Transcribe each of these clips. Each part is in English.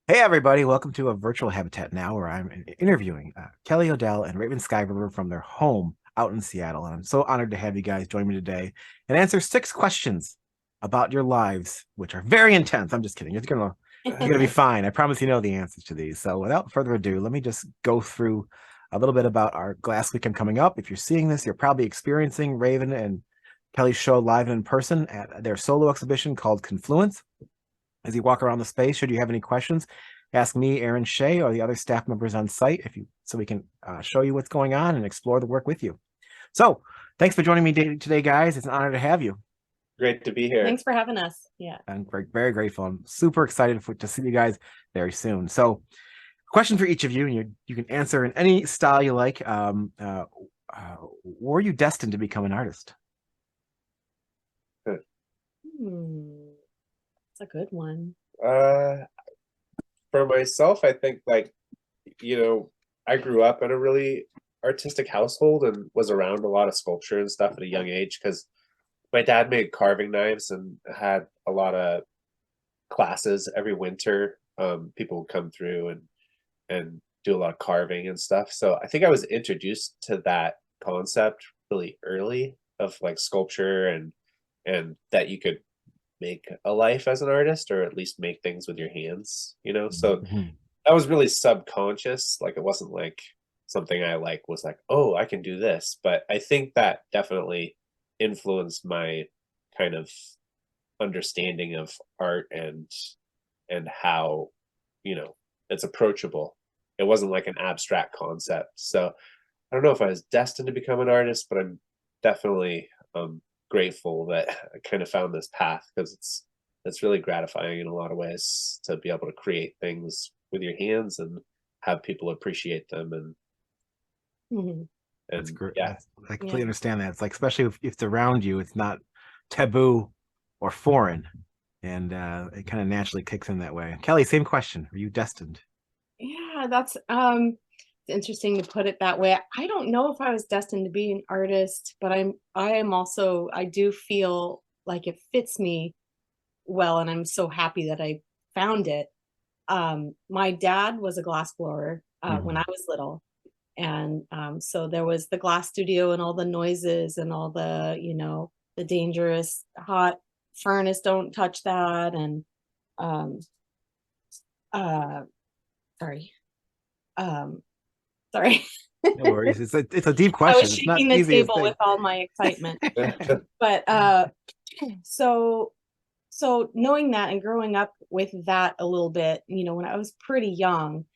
Hey everybody, welcome to a virtual Habitat now where I'm interviewing Kelly Odell and Raven Skyriver from their home out in Seattle. And I'm so honored to have you guys join me today and answer 6 questions about your lives, which are very intense. I'm just kidding. You're gonna be fine. I promise you know the answers to these. So without further ado, let me just go through a little bit about our Glass Weekend coming up. If you're seeing this, you're probably experiencing Raven and Kelly's show live and in person at their solo exhibition called Confluence. As you walk around the space, should you have any questions, ask me, Aaron, Schey, or the other staff members on site so we can show you what's going on and explore the work with you. So thanks for joining me today, guys. It's an honor to have you. Great to be here. Thanks for having us. Yeah. I'm very grateful. I'm super excited to see you guys very soon. So question for each of you, and you can answer in any style you like. Were you destined to become an artist? That's a good one. For myself, I think I grew up in a really artistic household and was around a lot of sculpture and stuff at a young age because my dad made carving knives and had a lot of classes every winter. People would come through and do a lot of carving and stuff. So I think I was introduced to that concept really early of like sculpture and that you could make a life as an artist or at least make things with your hands, so that was really subconscious. Like it wasn't like something I like was like, oh, I can do this, but I think that definitely influenced my kind of understanding of art and how it's approachable. It wasn't like an abstract concept. So I don't know if I was destined to become an artist, but I'm definitely grateful that I kind of found this path because it's really gratifying in a lot of ways to be able to create things with your hands and have people appreciate them Mhm. That's and great. yeah. I completely understand that. It's like, especially if it's around you, it's not taboo or foreign, and it kind of naturally kicks in that way. Kelly, same question. Are you destined? Yeah, that's interesting to put it that way. I don't know if I was destined to be an artist, but I do feel like it fits me well, and I'm so happy that I found it. My dad was a glass blower when I was little. And so there was the glass studio and all the noises and all the dangerous hot furnace, don't touch that. And um, uh, sorry, um, sorry. No worries. It's a deep I was question. It's not shaking the the easiest table thing. with all my excitement. But so knowing that and growing up with that a little bit, when I was pretty young,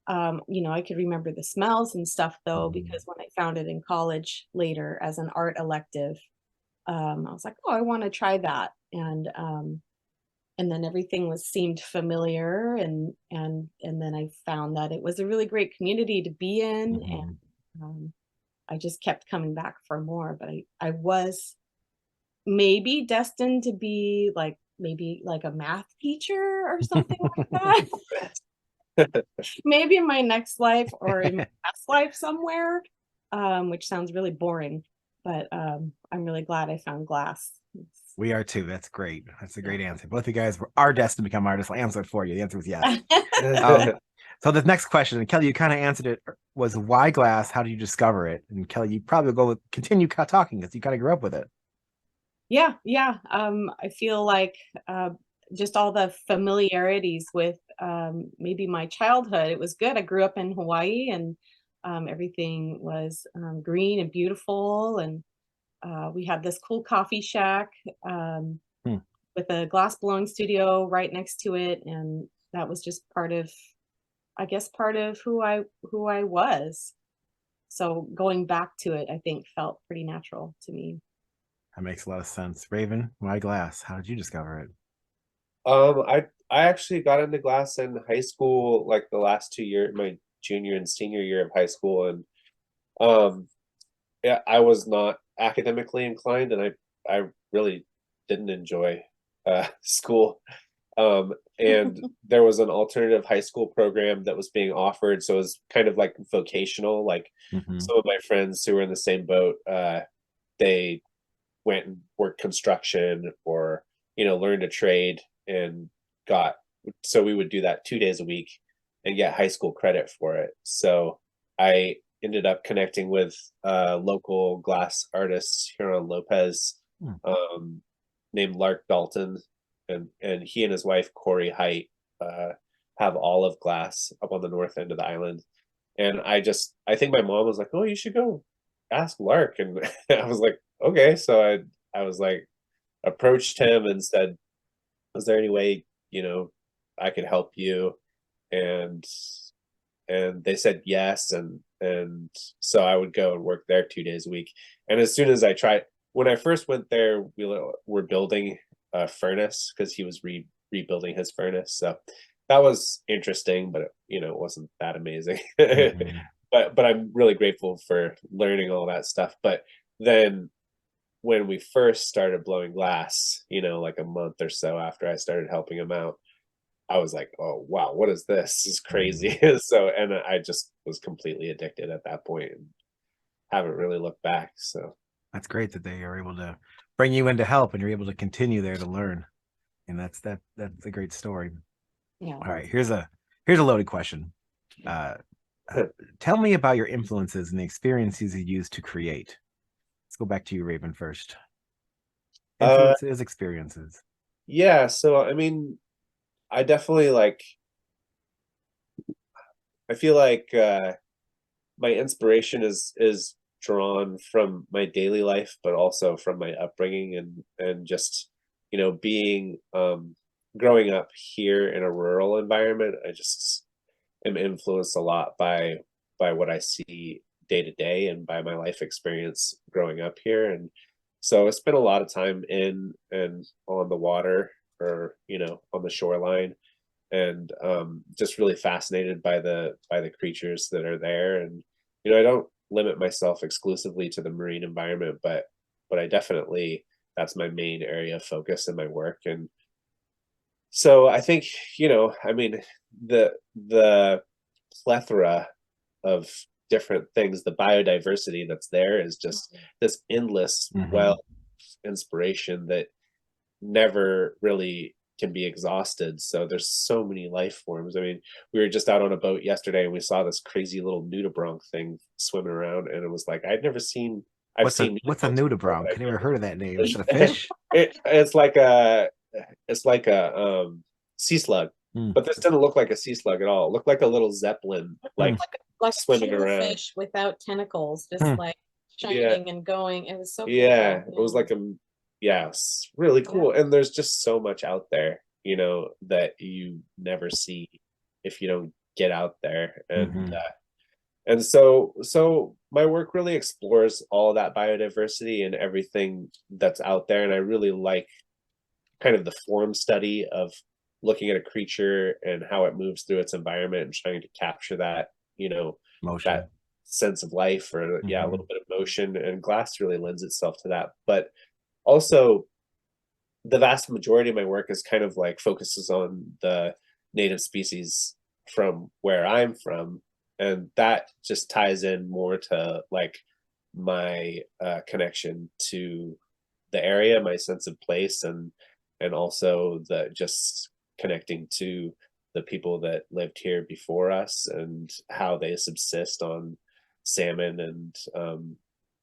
I could remember the smells and stuff though, because when I found it in college later as an art elective, I was like, oh, I want to try that. And then everything seemed familiar, and then I found that it was a really great community to be in, and um, I just kept coming back for more. But I was maybe destined to be like maybe like a math teacher or something like that. Maybe in my next life or in my past life somewhere, which sounds really boring, but I'm really glad I found glass. We are too. That's great. That's a great answer. Both of you guys are destined to become artists. I'll answer it for you. The answer was yes. Um, so the next question, and Kelly, you kind of answered it, was why glass? How did you discover it? And Kelly, you probably go with continue talking because you kind of grew up with it. Yeah. I feel like just all the familiarities with maybe my childhood. It was good. I grew up in Hawaii, and everything was green and beautiful, and we had this cool coffee shack um, Hmm. with a glass blowing studio right next to it, and that was just part of, I guess, part of who I was. So going back to it, I think felt pretty natural to me. That makes a lot of sense. Raven, why glass? How did you discover it? I actually got into glass in high school, like the last 2 years, my junior and senior year of high school, and um yeah, I was not academically inclined, and I really didn't enjoy school. And there was an alternative high school program that was being offered, so it was kind of like vocational. Like Mm-hmm. some of my friends who were in the same boat, they went and worked construction or learned a trade and got so we would do that 2 days a week and get high school credit for it. So I ended up connecting with local glass artist Huron Lopez, named Lark Dalton, and he and his wife Corey Height have olive glass up on the north end of the island. And I think my mom was like, "Oh, you should go ask Lark," and I was like, "Okay." So I was like, approached him and said, "Is there any way I could help you?" And they said yes, and so I would go and work there 2 days a week. And as soon as when I first went there, were building a furnace because he was rebuilding his furnace. So that was interesting, but it wasn't that amazing. Mhm. But I'm really grateful for learning all that stuff. But then when we first started blowing glass, like a month or so after I started helping him out, I was like, "Oh wow, what is this? This is crazy." So, and I just was completely addicted at that point and haven't really looked back. So That's great that they are able to bring you in to help, and you're able to continue there to learn. And that's a great story. Yeah. All right, here's a loaded question. Uh, Tell me about your influences and the experiences you use to create. Let's go back to you, Raven, first. uh Influences, experiences. yeah, so I mean, I definitely I feel like my inspiration is drawn from my daily life, but also from my upbringing and just being growing up here in a rural environment. I just am influenced a lot by what I see day to day and by my life experience growing up here. And so I spent a lot of time in and on the water, or on the shoreline, and just really fascinated by the creatures that are there. And I don't limit myself exclusively to the marine environment, but I definitely, that's my main area of focus in my work. And so I think, I mean, the plethora of different things, the biodiversity that's there is just this endless well Mhm. of inspiration that never really can be exhausted. So there's so many life forms. I mean, we were just out on a boat yesterday and we saw this crazy little nudibranch thing swimming around, and it was like I've seen What's a nudibranchs before, nudibranch? but I I've never never heard of that name. Is it a fish? it's like a it's like a sea slug, Hmm. but this didn't look like a sea slug at all. It looked like a little zeppelin, Hmm. like Like a swimming around. fish without tentacles, just Hmm. like Yeah, shining and going. It was so yeah, beautiful. it was like yeah, it's really Yeah. cool. And there's just so much out there, that you never see if you don't get out there. Mhm. And so my work really explores all that biodiversity and everything that's out there. And I really like kind of the form study of looking at a creature and how it moves through its environment and trying to capture that, that Motion. sense of life, or yeah, a Mhm. little bit of motion. And glass really lends itself to that. But also, the vast majority of my work is kind of like focuses on the native species from where I'm from, and that just ties in more to like my connection to the area, my sense of place, and also the just connecting to the people that lived here before us and how they subsist on salmon and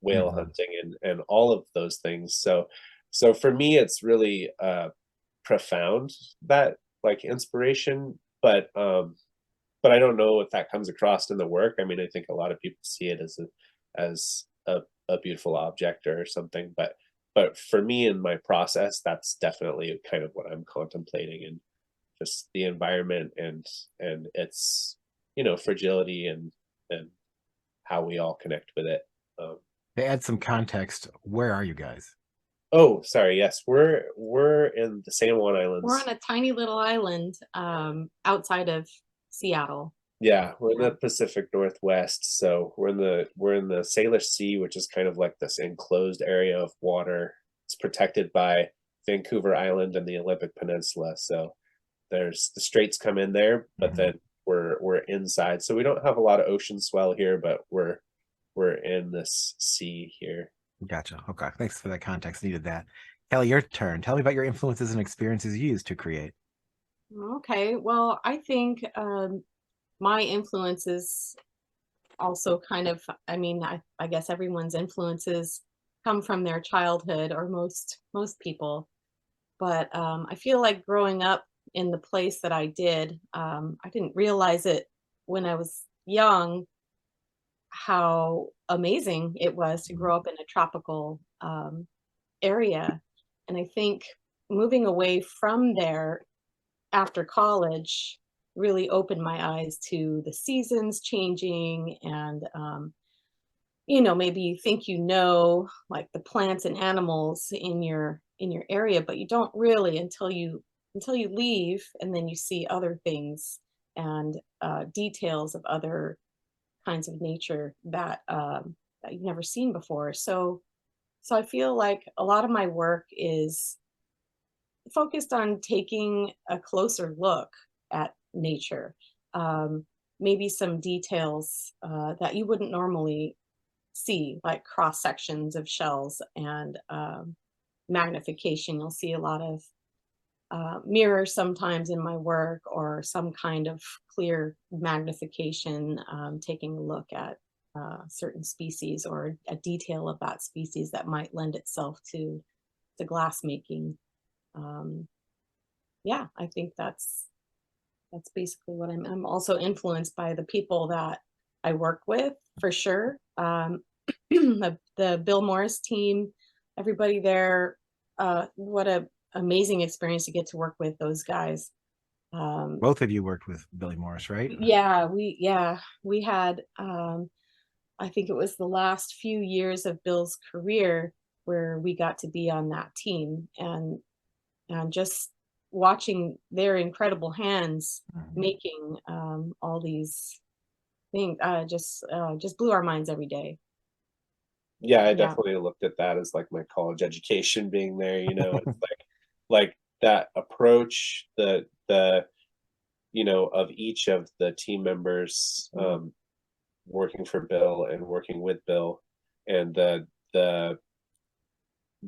whale Mhm. hunting and all of those things. So for me, it's really profound, that like inspiration, but I don't know if that comes across in the work. I mean, I think a lot of people see it as a beautiful object or something, but for me in my process, that's definitely kind of what I'm contemplating, and just the environment and its fragility and how we all connect with it. Um, To add some context, where are you guys? oh, sorry. Yes, we're in the San Juan We're Islands. on a tiny little island outside of Seattle. Yeah, we're in Yeah. the Pacific Northwest, so we're in the Salish Sea, which is kind of like this enclosed area of water. It's protected by Vancouver Island and the Olympic Peninsula. So there's the straits come in there, but Mhm. then we're inside. So we don't have a lot of ocean swell here, but we're in this sea here. Gotcha. Okay. Thanks for that context. Needed that. Kelly, your turn. Tell me about your influences and experiences you use to create. Okay, well, I think my influences also kind of, I mean, I guess everyone's influences come from their childhood, or most people. But I feel like growing up in the place that I did, I didn't realize it when I was young how amazing it was to Mhm. grow up in a tropical area. And I think moving away from there after college really opened my eyes to the seasons changing, and maybe you think like the plants and animals in your area, but you don't really until you leave, and then you see other things and details of other kinds of nature that you've never seen before. So I feel like a lot of my work is focused on taking a closer look at nature. Maybe some details that you wouldn't normally see, like cross sections of shells and magnification. You'll see a lot of mirrors sometimes in my work, or some kind of clear magnification, taking a look at certain species or a detail of that species that might lend itself to glass making. Um, yeah, I think that's basically what I'm also influenced by the people that I work with, for sure. The Bill Morris team, everybody there, what a amazing experience to get to work with those guys. Um, Both of you worked with Billy Morris, right? yeah, we had I think it was the last few years of Bill's career where we got to be on that team, and just watching their incredible hands Mhm. making all these things just blew our minds every day. Yeah, I Yeah. definitely looked at that as like my college education being there, you know, it's like that approach, of each of the team members, Mm. working for Bill and working with Bill, and the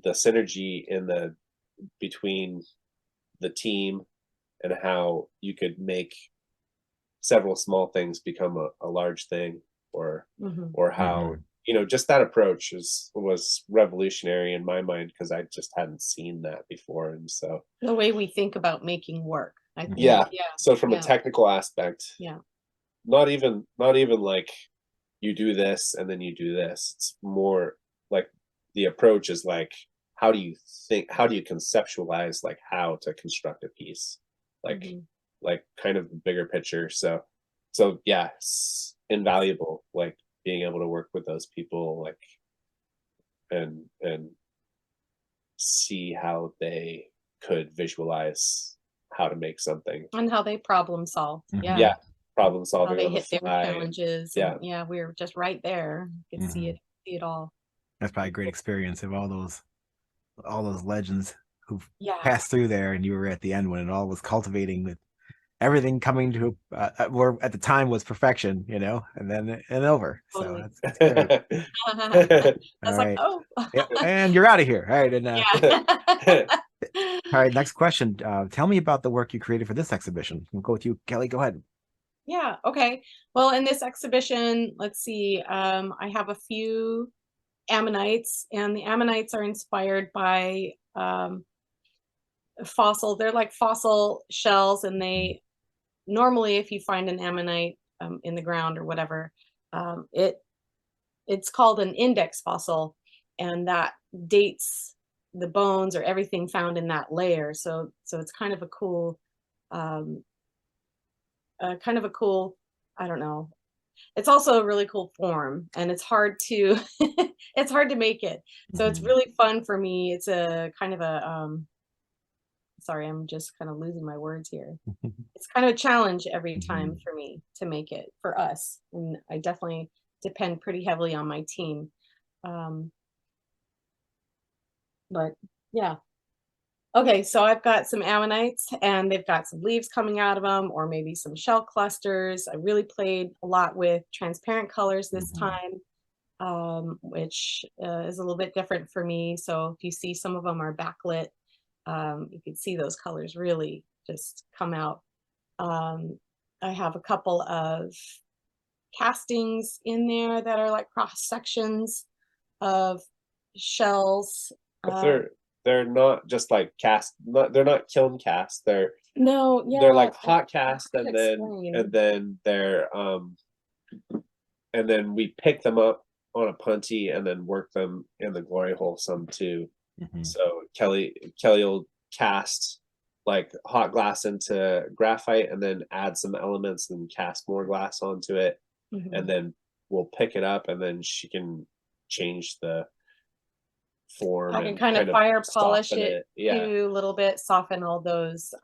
synergy in the between the team, and how you could make several small things become a large thing, or Mhm. or how Mhm. just that approach was revolutionary in my mind, because I just hadn't seen that before. And so The way we think about making work, I think. yeah, Yeah. so from a Yeah. technical aspect, Yeah. not even like you do this and then you do this. It's more like the approach is like, how do you conceptualize like how to construct a piece? Like Mhm. kind of the bigger picture. So yeah, it's invaluable, like being able to work with those people, like, and see how they could visualize how to make something. And how they problem solve. Yeah. Yeah, Mhm. problem How solving they on the hit their fly. And challenges, yeah. and yeah, we were just right there. You could Mhm. see it all. That's probably a great experience of all those legends who've Yeah. passed through there, and you were at the end when it all was cultivating with everything coming to where at the time was perfection, and then and over. So Totally. that's great. I All was like, right. "Oh." Yep. And you're out of here. All right. And Yeah. all right, next question. Tell me about the work you created for this exhibition. We'll go with you, Kelly. Go ahead. Yeah, okay. Well, in this exhibition, let's see, I have a few ammonites, and the ammonites are inspired by they're like fossil shells, and they normally, if you find an ammonite in the ground or whatever, um, it it's called an index fossil, and that dates the bones or everything found in that layer. So it's um, kind of a cool, I don't know. It's also a really cool form, and it's hard to it's hard to make it. So it's Mhm. really fun for me. It's a kind of a sorry, I'm just kind of losing my words here. It's kind of a challenge every time Mhm. for me to make it for us, and I definitely depend pretty heavily on my team. Um, but yeah. Okay, so I've got some ammonites, and they've got some leaves coming out of them, or maybe some shell clusters. I really played a lot with transparent colors this Mhm. time, which is a little bit different for me. So if you see some of them are backlit, you can see those colors really. just come out. I have a couple of castings in there that are like cross sections of shells. But they're not just like cast. They're not kiln cast. They're like hot cast, and then and then we pick them up on a punty and then work them in the glory hole some too. So Kelly will cast like hot glass into graphite and then add some elements and cast more glass onto it, and then we'll pick it up, and then she can change the form. I can kind of fire polish it yeah, too, a little bit, soften all those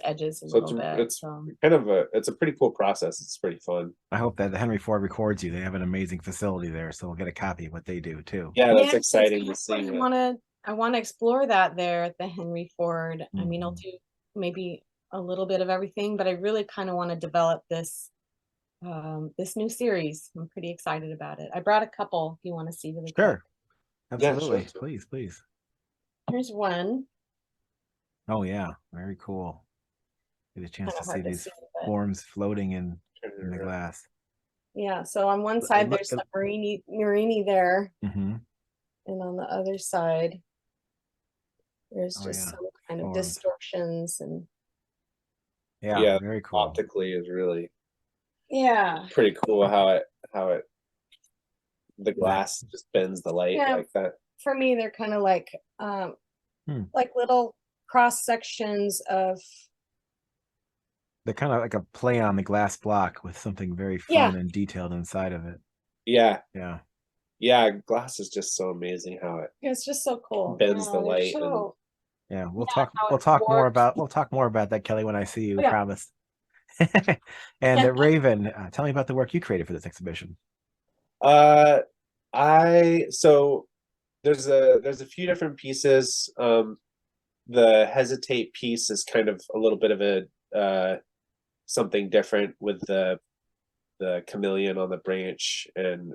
edges a little bit. It's kind of it's a pretty cool process. It's pretty fun. I hope that the Henry Ford records you. They have an amazing facility there, so we'll get a copy of what they do too. Yeah, that's exciting to see. I want to explore that there at the Henry Ford. I mean, I'll do maybe a little bit of everything, but I really kind of want to develop this this new series. I'm pretty excited about it. I brought a couple if you want to see really quick. Absolutely. Yeah, sure. Please. Here's one. Oh yeah, very cool. Get a chance to see these forms floating in the glass. Yeah, so on one side there's the Marini there, and on the other side there's just some kind of distortions and very cool. Optically is really pretty cool how it the glass just bends the light like that. For me, they're kind of like little cross sections of. They're kind of like a play on the glass block with something very fun and detailed inside of it. Yeah. Glass is just so amazing how it's just so cool. Bends the light. We'll talk more about that, Kelly, when I see you. I promise. And Raven, tell me about the work you created for this exhibition. So there's a few different pieces. The hesitate piece is kind of a little bit of a something different with the chameleon on the branch, and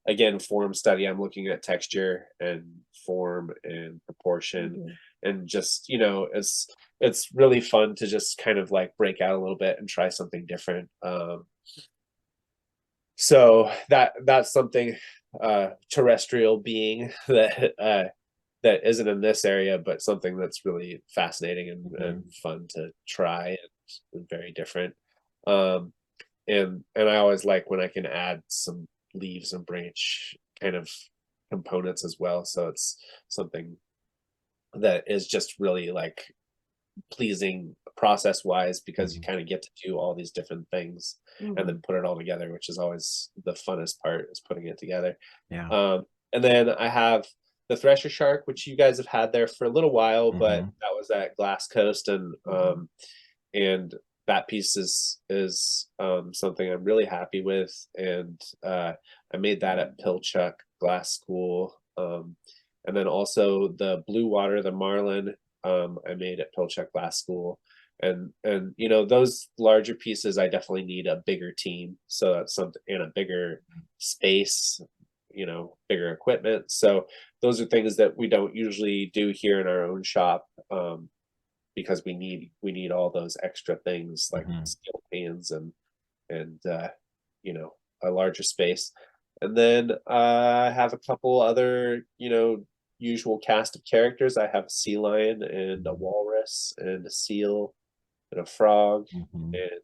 again, form study. I'm looking at texture and form and proportion, and just it's really fun to just kind of like break out a little bit and try something different. So that's something terrestrial being that isn't in this area, but something that's really fascinating and fun to try and very different. And I always like when I can add some leaves and branch kind of components as well. So it's something that is just really like pleasing process wise, because you kind of get to do all these different things and then put it all together, which is always the funnest part, is putting it together. And then I have the Thresher Shark, which you guys have had there for a little while, but that was at Glass Coast, and that piece is something I'm really happy with, and I made that at Pilchuck Glass School, and then also the Blue Water, the Marlin, I made at Pilchuck Glass School, and those larger pieces I definitely need a bigger team, so that's something in a bigger space, bigger equipment. So those are things that we don't usually do here in our own shop, because we need all those extra things like steel pans and a larger space. And then I have a couple other usual cast of characters. I have a sea lion and a walrus and a seal and a frog, and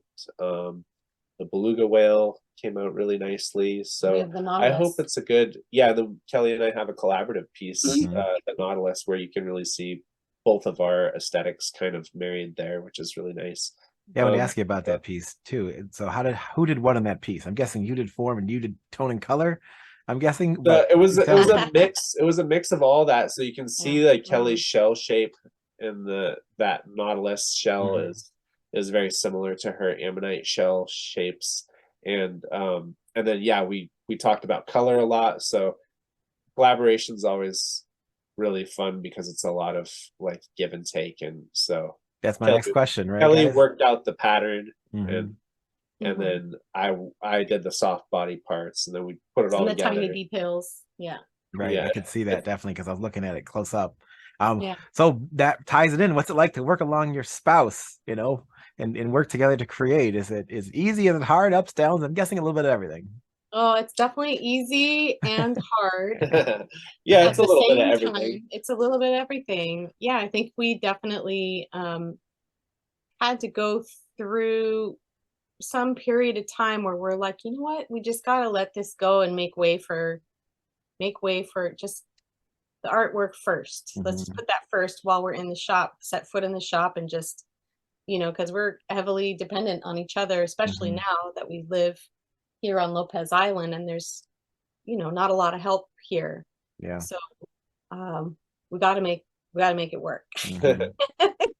the beluga whale came out really nicely. So I hope it's a good Kelly and I have a collaborative piece, the Nautilus, where you can really see both of our aesthetics kind of married there, which is really nice. I want to ask you about that piece too. So who did what in that piece? I'm guessing you did form and you did tone and color, I'm guessing. It was a mix. It was a mix of all that. So you can see like Kelly's shell shape, and that Nautilus shell is very similar to her ammonite shell shapes. And then we talked about color a lot. So collaboration is always really fun because it's a lot of like give and take. And so that's my next question, right? Kelly worked out the pattern, and then I did the soft body parts, and then we put it all together. The tiny details. Right. I could see that definitely, because I was looking at it close up. Yeah. So that ties it in. What's it like to work along your spouse, and work together to create? Is it easy? Is it hard? Ups, downs? I'm guessing a little bit of everything. Oh, it's definitely easy and hard Yeah, at it's a the little bit of same everything. time. It's a little bit of everything. Yeah, I think we definitely had to go through some period of time where we're like, you know what, we just got to let this go and make way for just the artwork 1st. Let's just Mhm. put that first while we're in the shop, set foot in the shop, and just, because we're heavily dependent on each other, especially Mhm. now that we live here on Lopez Island and there's, not a lot of help here. Yeah. So um we got to make it work. Mhm.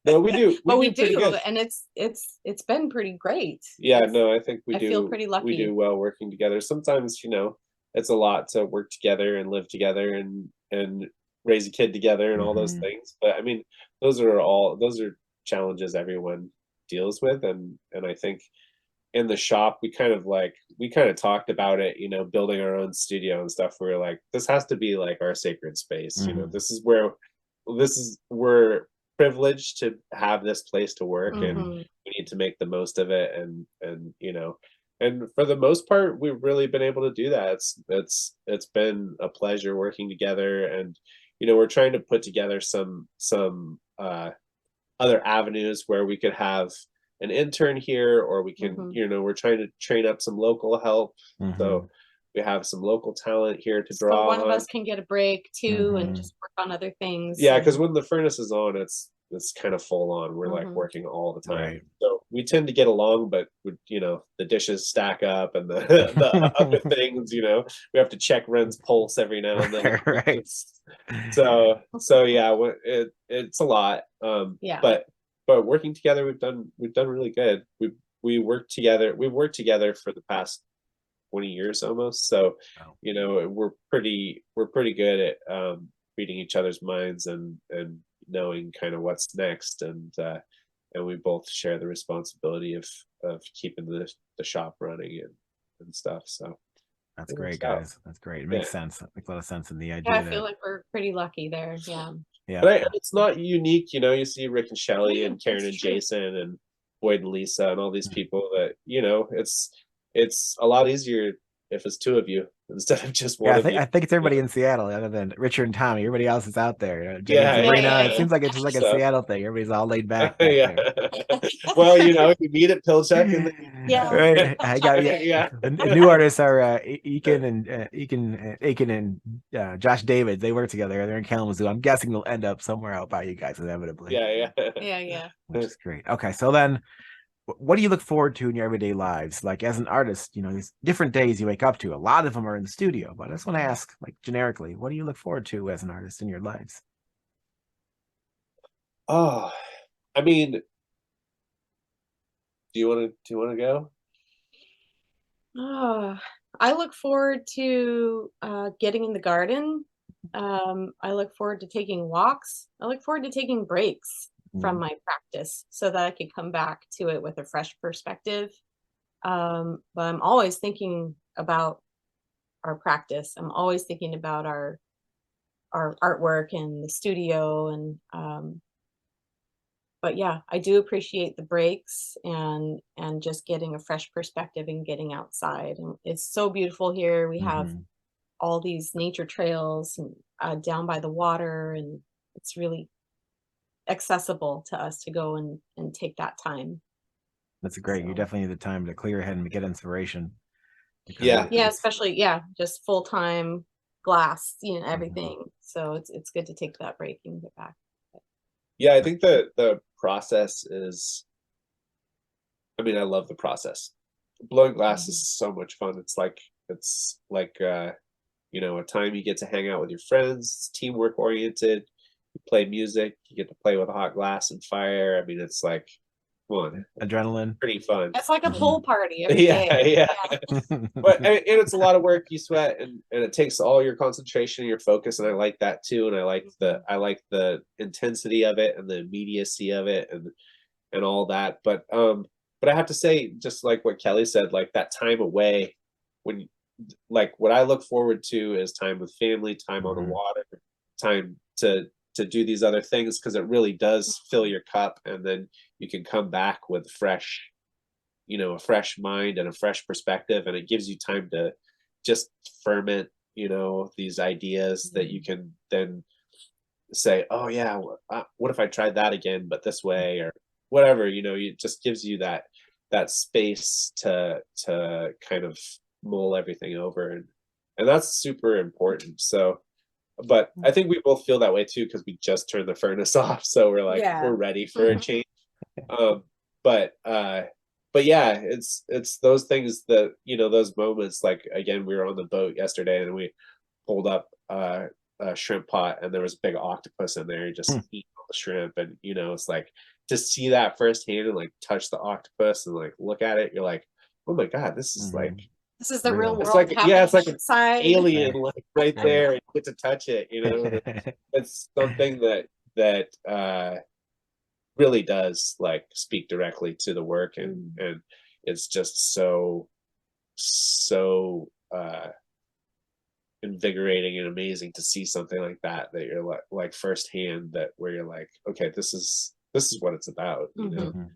No, we do. We But we do pretty do, good. and it's been pretty great. Yeah, no, I think I feel pretty we do lucky. well working together. Sometimes, it's a lot to work together and live together and raise a kid together and all those Mhm. things. But I mean, those are challenges everyone deals with, and I think in the shop we kind of talked about it, building our own studio and stuff. We were like, this has to be like our sacred space. Mhm. We're privileged to have this place to work, and Hmm. we need to make the most of it. And and for the most part, we've really been able to do that. It's been a pleasure working together, and we're trying to put together some other avenues where we could have an intern here, or we can, Hmm. we're trying to train up some local help. Mhm. So we have some local talent here to So draw one of on. us can get a break too and Mhm. just work on other things. Yeah, because And when the furnace is on, it's kind of full on. We're like hmm. working all the time. Right. So we tend to get along, but the dishes stack up and the the other things, we have to check Ren's pulse every now and then. Right. So yeah, it's a lot. Yeah. But working together, we've done really good. We've worked together for the past 20 years almost. So, Wow. we're pretty good at reading each other's minds and knowing kind of what's next. And we both share the responsibility of keeping the shop running and stuff. So That's it great, works out. guys. That's great. It Yeah. makes sense. It makes a lot of sense in the Yeah, I idea feel that, like we're pretty lucky there. Yeah. yeah. But it's not unique, you see Rick and Shelley Yeah, and Karen that's and true. Jason and Boyd and Lisa and all these Mm. people that, it's a lot easier if it's two of you instead of just Yeah, one of you. I think it's everybody in Seattle other than Richard and Tommy. Everybody else is out there. Jane, Yeah, Sabrina. Yeah, It yeah, seems like it's just like a so Seattle thing. Everybody's all laid back back yeah. there. Well, you meet at Pilchuck and then yeah. Right. I got, yeah. yeah. The new artists are Aiken and Josh David. They work together. They're in Kalamazoo. I'm guessing they'll end up somewhere out by you guys inevitably, Yeah, yeah. Yeah, yeah. which is great. Okay, so then what do you look forward to in your everyday lives? Like as an artist, these different days you wake up to. A lot of them are in the studio, but I just want to ask, like generically, what do you look forward to as an artist in your lives? Oh, I mean, do you want to go? Oh, I look forward to getting in the garden. I look forward to taking walks. I look forward to taking breaks from Mm, my practice so that I can come back to it with a fresh perspective. But I'm always thinking about our practice. I'm always thinking about our artwork and the studio and but yeah, I do appreciate the breaks and just getting a fresh perspective and getting outside. And it's so beautiful here. We have mhm. all these nature trails and down by the water, and it's really accessible to us to go and take that time. That's great. You So definitely need the time to clear your head and get inspiration because Yeah. yeah, it's especially yeah, just full time glass, mhm. everything. So it's good to take that break and get back. Yeah, I think the process is, I mean, I love the process. Blowing glass is Mhm. so much fun. It's like a time you get to hang out with your friends. It's teamwork oriented. You play music. You get to play with hot glass and fire. I mean, it's like, come on, Adrenaline. pretty fun. It's like a Mhm. pool party every Yeah, day. yeah. Yeah. And it's a lot of work. You sweat, and it takes all your concentration and your focus. And I like that too. And Mhm. I like the intensity of it and the immediacy of it and all that. But I have to say, just like what Kelly said, like that time away when like what I look forward to is time with family, time on the Mhm. water, time do these other things, because it really does fill your cup, and then you can come back with fresh, a fresh mind and a fresh perspective, and it gives you time to just ferment, these ideas that you can then say, oh yeah, what if I tried that again, but this way, or whatever, it just gives you that space to kind of mull everything over, and that's super important. So, but I think we both feel that way too, because we just turned the furnace off, so we're like, Yeah. we're ready for a change. But yeah, it's those things that, those moments, like, again, we were on the boat yesterday and we pulled up a shrimp pot, and there was a big octopus in there just eating all the shrimp, and it's like, to see that firsthand and like touch the octopus and like look at it, you're like, oh my god, this is like, this is the real world. it's like, happening it's like an outside. alien, like right there, and you get to touch it. It's something that really does like speak directly to the work, and it's just so invigorating and amazing to see something like that you're like firsthand, that where you're like, okay, this is what it's about, and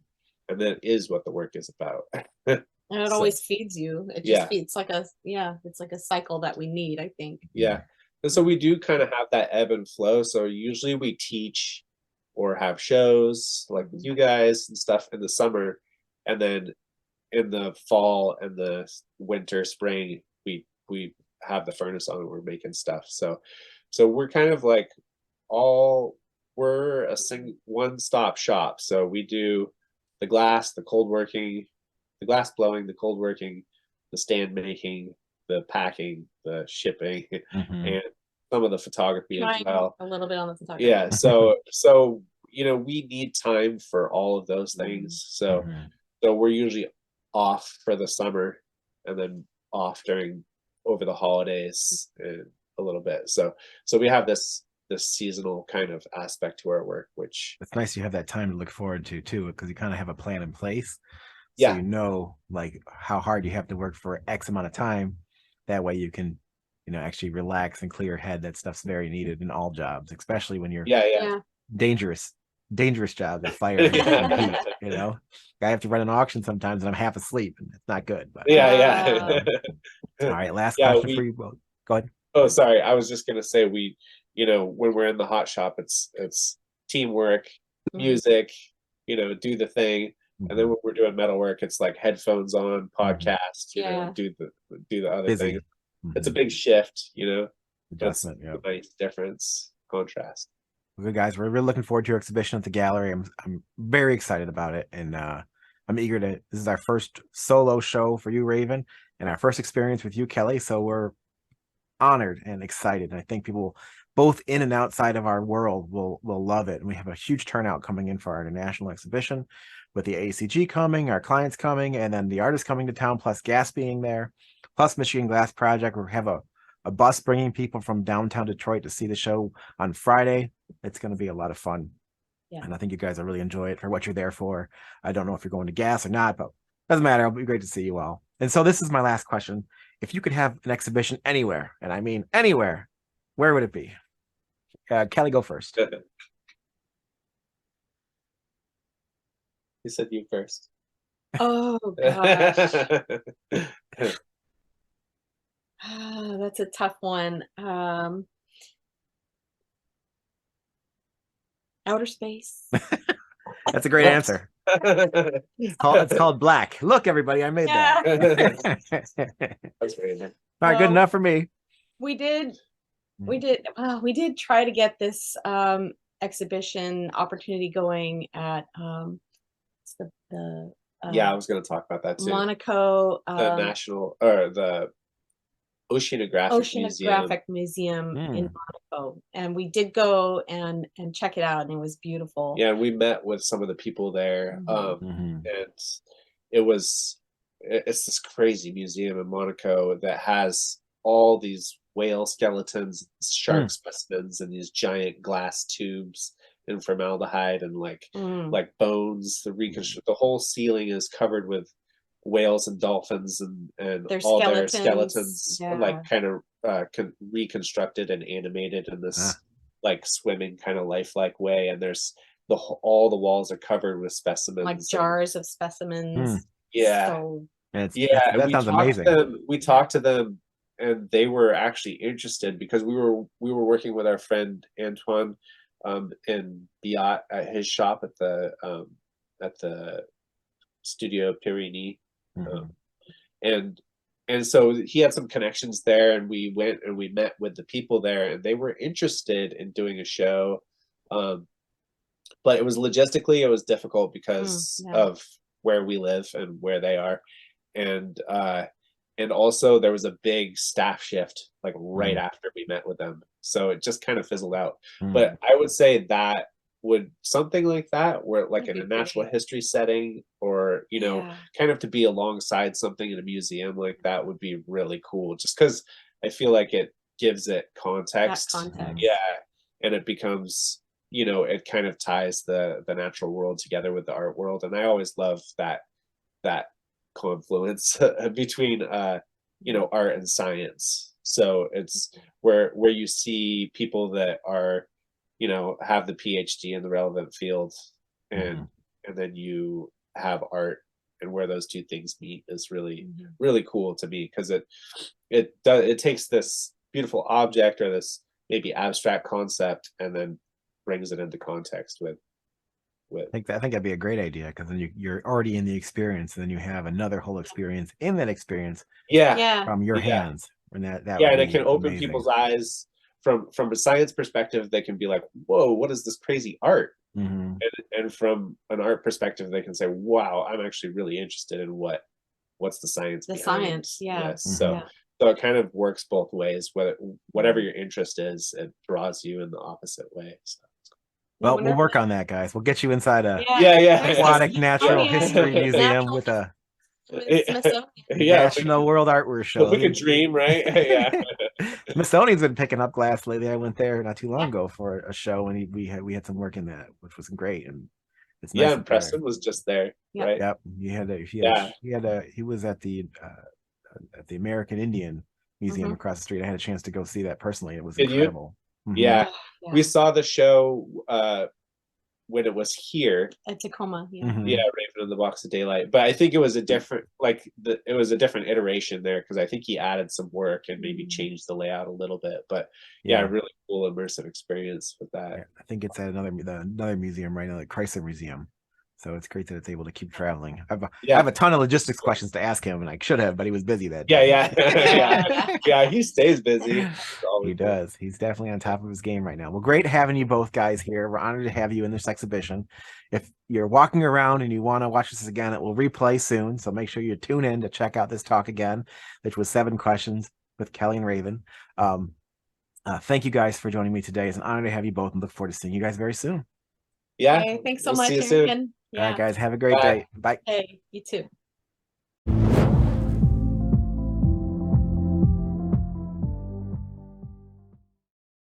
that is what the work is about. And it always feeds you. It just feeds it's like a cycle that we need, I think. Yeah. And so we do kind of have that ebb and flow. So usually we teach or have shows like with you guys and stuff in the summer, and then in the fall and the winter, spring, we have the furnace on and we're making stuff. So we're kind of like we're a one-stop shop. So we do the glass, the cold working, the glass blowing, the cold working, the stand making, the packing, the shipping, and some of the photography as well. A little bit on the photography. Yeah. So we need time for all of those things. So we're usually off for the summer, and then off over the holidays and a little bit. So we have this seasonal kind of aspect to our work, which it's nice you have that time to look forward to too, because you kind of have a plan in place. So like how hard you have to work for X amount of time. That way you can, actually relax and clear your head. That stuff's very needed in all jobs, especially when you're dangerous jobs like fire and heat. I have to run an auction sometimes and I'm half asleep, and it's not good. But all right, last question for you both. Go ahead. Oh, sorry. I was just gonna say, when we're in the hot shop, it's teamwork, music, do the thing. And then when we're doing metal work, it's like headphones on, podcast, do the other thing. It's a big shift, Adjustment, a nice difference, contrast. Good, guys. We're really looking forward to your exhibition at the gallery. I'm very excited about it, and I'm eager to. This is our first solo show for you, Raven, and our first experience with you, Kelly. So we're honored and excited. And I think people, both in and outside of our world, will love it. And we have a huge turnout coming in for our international exhibition, with the ACG coming, our clients coming, and then the artists coming to town, plus Gas being there, plus Michigan Glass Project. We have a bus bringing people from downtown Detroit to see the show on Friday. It's going to be a lot of fun. Yeah. And I think you guys will really enjoy it for what you're there for. I don't know if you're going to Gas or not, but doesn't matter. It'll be great to see you all. And so this is my last question. If you could have an exhibition anywhere, and I mean anywhere, where would it be? Kelly, go first. You said you first. Oh gosh. That's a tough one. Outer space. That's a great answer. It's called Black. Look, everybody, I made that. That's very nice. All right, good enough for me. We did try to get this exhibition opportunity going at I was going to talk about that too. Monaco, the national, or the Oceanographic Museum in Monaco, and we did go and check it out, and it was beautiful. Yeah, we met with some of the people there, and it's this crazy museum in Monaco that has all these whale skeletons, shark specimens, and these giant glass tubes in formaldehyde, and like bones. The whole ceiling is covered with whales and dolphins and all their skeletons, like kind of reconstructed and animated in this like swimming kind of lifelike way, and there's all the walls are covered with specimens, like jars of specimens. Yeah. So Yeah, and that sounds amazing. We talked to them, and they were actually interested because we were working with our friend Antoine, in Biot at his shop at the Studio Perini, and so he had some connections there, and we went and we met with the people there, and they were interested in doing a show, but it was logistically it was difficult because of where we live and where they are, and also there was a big staff shift like right after we met with them, so it just kind of fizzled out. But I would say that something like that, where like in a natural history setting, or you know, kind of to be alongside something in a museum like that would be really cool, just because I feel like it gives it context. Yeah, and it becomes, you know, it kind of ties the natural world together with the art world, and I always love that confluence between you know, art and science. So it's where you see people that are, you know, have the PhD in the relevant field, and then you have art, and where those two things meet is really really cool to me, because it takes this beautiful object or this maybe abstract concept and then brings it into context with I think that'd be a great idea, because then you're already in the experience, and then you have another whole experience in that experience from your hands, and that and it can open amazing. people's eyes from a science perspective. They can be like, whoa, what is this crazy art? And from an art perspective, they can say, wow, I'm actually really interested in what's the science behind. Yes. So it kind of works both ways. Whatever your interest is, it draws you in the opposite way. So. Well, we'll work on that, guys. We'll get you inside a aquatic natural history museum with a National World Artwork Show. We could dream, right? Yeah. Smithsonian's been picking up glass lately. I went there not too long ago for a show, and we had some work in that, which was great. And it's nice. And Preston was just there, right? Yep. He was at the American Indian Museum across the street. I had a chance to go see that personally. It was incredible. Yeah, we saw the show when it was here at Tacoma. Raven in the Box of Daylight. But I think it was a different, it was a different iteration there, because I think he added some work and maybe changed the layout a little bit. But really cool immersive experience with that. Yeah, I think it's at another museum right now, the Chrysler Museum. So it's great that it's able to keep traveling. I have a ton of logistics questions to ask him, and I should have, but he was busy that day. Yeah, he stays busy. He does. He's definitely on top of his game right now. Well, great having you both guys here. We're honored to have you in this exhibition. If you're walking around and you want to watch this again, it will replay soon. So make sure you tune in to check out this talk again, which was 7 questions with Kelly and Raven. Thank you guys for joining me today. It's an honor to have you both, and look forward to seeing you guys very soon. Yeah. Okay, thanks so much. See you soon. All right, guys, have a great day. Bye. Hey, you too.